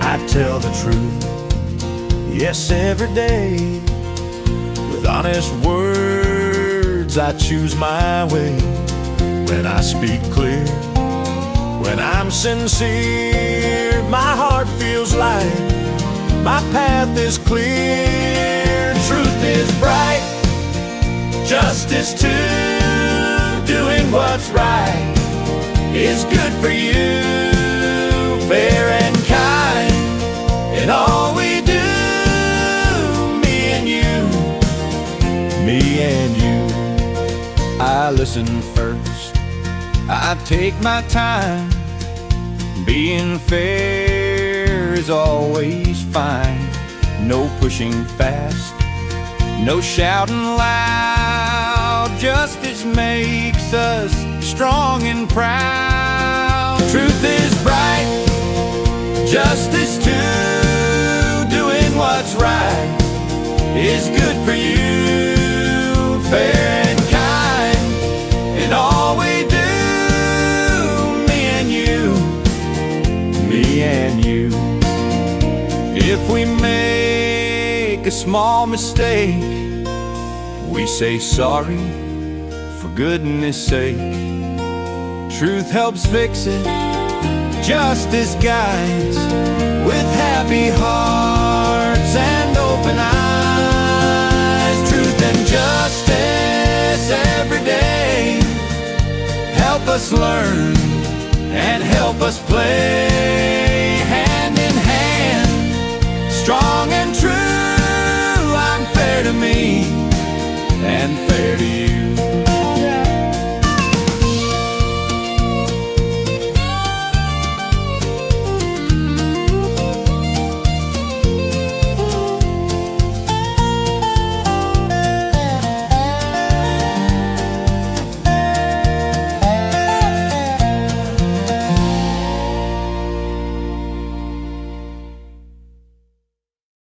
I tell the truth, yes, every day. With honest words, I choose my way. When I speak clear, when I'm sincere, my heart feels light, my path is clear. Truth is bright, justice too. Doing what's right is good for you. Fair and kind in all we do. Me and you, me and you. I listen first, I take my time. Being fair is always fine. No pushing fast, no shouting loud. Justice makes us strong and proud. Truth is bright, justice too. Doing what's right is good for you. Fair and kind in all we do. Me and you, me and you. If we make a small mistake, we say sorry, for goodness sake. Truth helps fix it, justice guides. With happy hearts and open eyes. Truth and justice every day help us learn and help us play. Hand in hand, strong and true. I'm fair to me and fair to you.